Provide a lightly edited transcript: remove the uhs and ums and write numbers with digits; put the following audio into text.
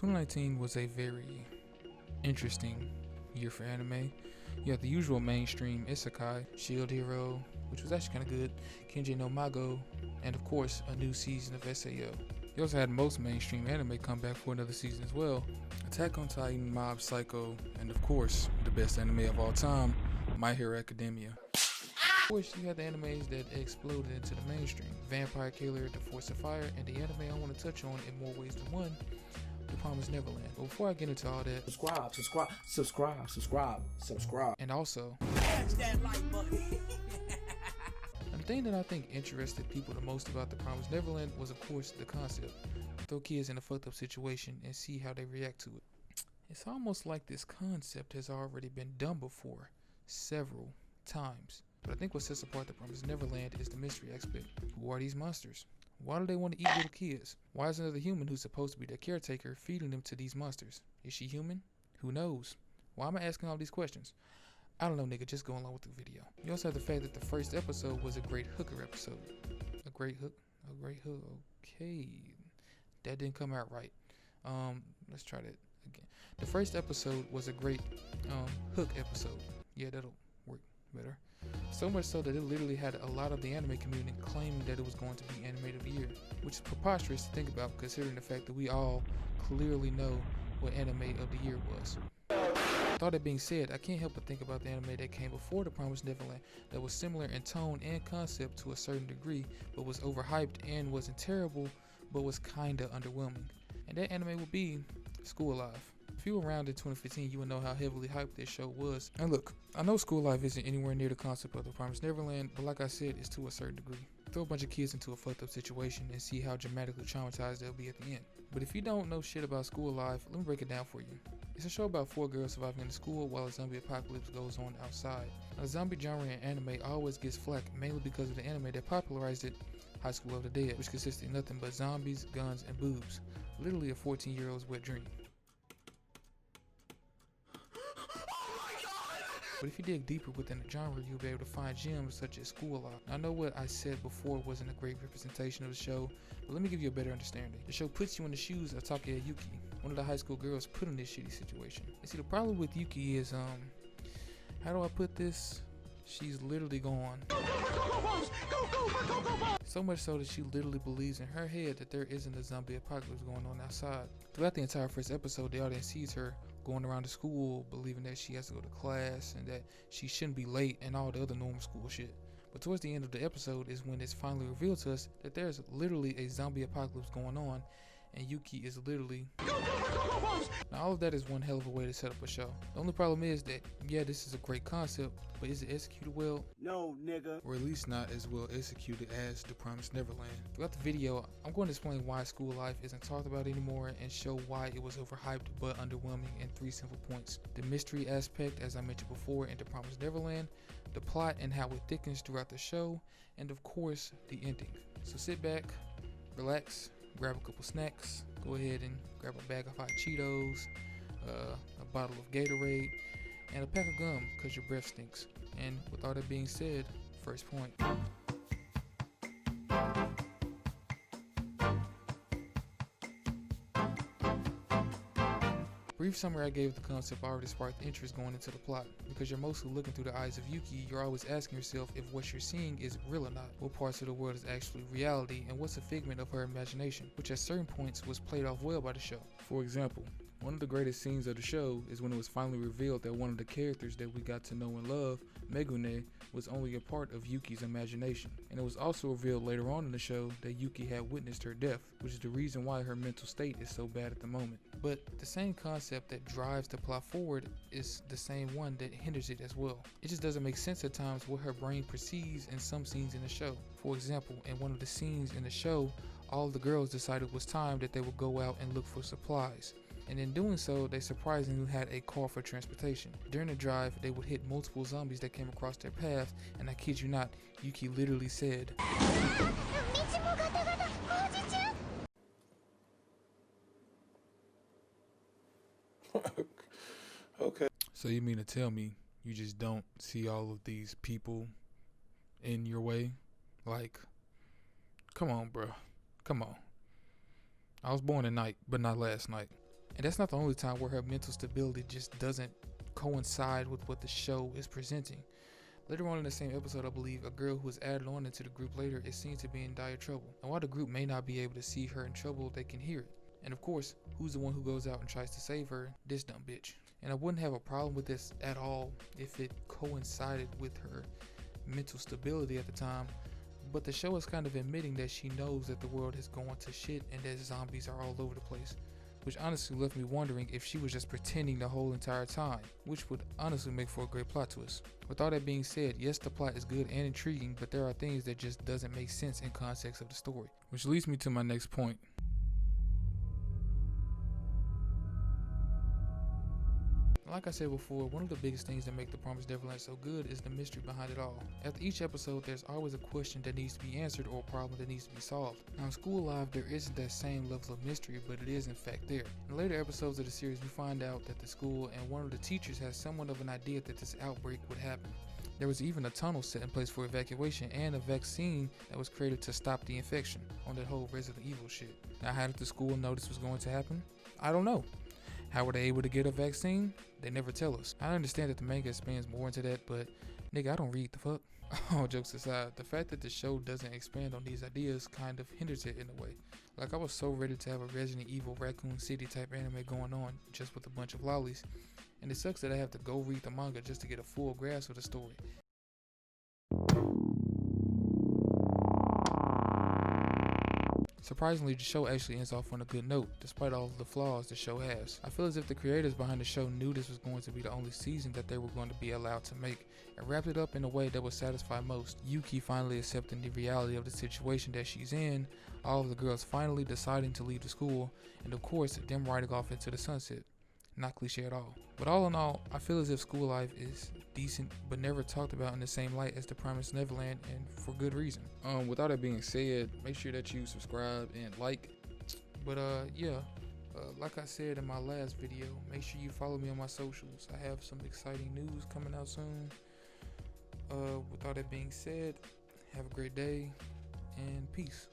2019 was a very interesting year for anime. You had the usual mainstream isekai, Shield Hero, which was actually kind of good, Kenji no Mago, and of course a new season of SAO. You also had most mainstream anime come back for another season as well, Attack on Titan, Mob Psycho, and of course the best anime of all time, My Hero Academia. Of course, you had the animes that exploded into the mainstream, Vampire Killer, The Force of Fire, and the anime I want to touch on in more ways than one, The Promised Neverland. But before I get into all that, subscribe, and also smash that like button. The thing that I think interested people the most about The Promised Neverland was, of course, the concept. Throw kids in a fucked up situation and see how they react to it. It's almost like this concept has already been done before several times. But I think what sets apart The Promised Neverland is the mystery aspect. Who are these monsters? Why do they want to eat little kids? Why is another human who's supposed to be their caretaker feeding them to these monsters? Is she human? Who knows? Why am I asking all these questions? I don't know, nigga, just go along with the video. You also have the fact that the first episode was a great hooker episode. A great hook? Okay. That didn't come out right. Let's try that again. The first episode was a great hook episode. Yeah, that'll work better. So much so that it literally had a lot of the anime community claiming that it was going to be Anime of the Year, which is preposterous to think about considering the fact that we all clearly know what Anime of the Year was. With all that being said, I can't help but think about the anime that came before The Promised Neverland that was similar in tone and concept to a certain degree, but was overhyped and wasn't terrible, but was kinda underwhelming. And that anime would be SchoolLive. If you were around in 2015, you would know how heavily hyped this show was. And look, I know SchoolLive isn't anywhere near the concept of The Promised Neverland, but like I said, it's to a certain degree. Throw a bunch of kids into a fucked up situation and see how dramatically traumatized they'll be at the end. But if you don't know shit about SchoolLive, let me break it down for you. It's a show about 4 girls surviving in the school while a zombie apocalypse goes on outside. Now, the zombie genre in anime always gets flack mainly because of the anime that popularized it, High School of the Dead, which consisted of nothing but zombies, guns, and boobs. Literally a 14-year-old's wet dream. But if you dig deeper within the genre, you'll be able to find gems such as SchoolLive. I know what I said before wasn't a great representation of the show, but let me give you a better understanding. The show puts you in the shoes of Takeya Yuki, one of the high school girls put in this shitty situation. And see, the problem with Yuki is, how do I put this? She's literally gone. So much so that she literally believes in her head that there isn't a zombie apocalypse going on outside. Throughout the entire first episode, the audience sees her going around the school believing that she has to go to class and that she shouldn't be late and all the other normal school shit. But towards the end of the episode is when it's finally revealed to us that there's literally a zombie apocalypse going on and Yuki is literally... Now all of that is one hell of a way to set up a show. The only problem is that, yeah, this is a great concept, but is it executed well? No, nigga. Or at least not as well executed as The Promised Neverland. Throughout the video, I'm going to explain why SchoolLive isn't talked about anymore and show why it was overhyped but underwhelming in 3 simple points. The mystery aspect, as I mentioned before in The Promised Neverland, the plot and how it thickens throughout the show, and of course, the ending. So sit back, relax, grab a couple snacks, go ahead and grab a bag of hot Cheetos, a bottle of Gatorade, and a pack of gum because your breath stinks. And with all that being said, first point. Brief summary I gave the concept already sparked interest going into the plot. Because you're mostly looking through the eyes of Yuki, you're always asking yourself if what you're seeing is real or not. What parts of the world is actually reality and what's a figment of her imagination, which at certain points was played off well by the show. For example, one of the greatest scenes of the show is when it was finally revealed that one of the characters that we got to know and love, Megune, was only a part of Yuki's imagination. And it was also revealed later on in the show that Yuki had witnessed her death, which is the reason why her mental state is so bad at the moment. But the same concept that drives the plot forward is the same one that hinders it as well. It just doesn't make sense at times what her brain perceives in some scenes in the show. For example, in one of the scenes in the show, all the girls decided it was time that they would go out and look for supplies. And in doing so, they surprisingly had a car for transportation. During the drive, they would hit multiple zombies that came across their path, and I kid you not, Yuki literally said, okay. So you mean to tell me you just don't see all of these people in your way? Like, come on, bro. Come on. I was born at night, but not last night. And that's not the only time where her mental stability just doesn't coincide with what the show is presenting. Later on in the same episode, I believe, a girl who is added on into the group later is seen to be in dire trouble. And while the group may not be able to see her in trouble, they can hear it. And of course, who's the one who goes out and tries to save her? This dumb bitch. And I wouldn't have a problem with this at all if it coincided with her mental stability at the time, but the show is kind of admitting that she knows that the world is going to shit and that zombies are all over the place, which honestly left me wondering if she was just pretending the whole entire time, which would honestly make for a great plot twist. With all that being said, yes, the plot is good and intriguing, but there are things that just doesn't make sense in context of the story, which leads me to my next point. Like I said before, one of the biggest things that make The Promised Neverland so good is the mystery behind it all. After each episode, there's always a question that needs to be answered or a problem that needs to be solved. Now in SchoolLive, there isn't that same level of mystery, but it is in fact there. In later episodes of the series, we find out that the school and one of the teachers has somewhat of an idea that this outbreak would happen. There was even a tunnel set in place for evacuation and a vaccine that was created to stop the infection on that whole Resident Evil shit. Now how did the school know this was going to happen? I don't know. How were they able to get a vaccine? They never tell us. I understand that the manga expands more into that, but nigga, I don't read the fuck. All jokes aside, the fact that the show doesn't expand on these ideas kind of hinders it in a way. Like I was so ready to have a Resident Evil Raccoon City type anime going on just with a bunch of lollies, and it sucks that I have to go read the manga just to get a full grasp of the story. Surprisingly, the show actually ends off on a good note, despite all of the flaws the show has. I feel as if the creators behind the show knew this was going to be the only season that they were going to be allowed to make, and wrapped it up in a way that would satisfy most. Yuki finally accepting the reality of the situation that she's in, all of the girls finally deciding to leave the school, and of course, them riding off into the sunset. Not cliche at all. But all in all, I feel as if SchoolLive is decent, but never talked about in the same light as The Promised Neverland, and for good reason. With all that being said, make sure that you subscribe and like. But like I said in my last video, make sure you follow me on my socials. I have some exciting news coming out soon. With all that being said, have a great day and peace.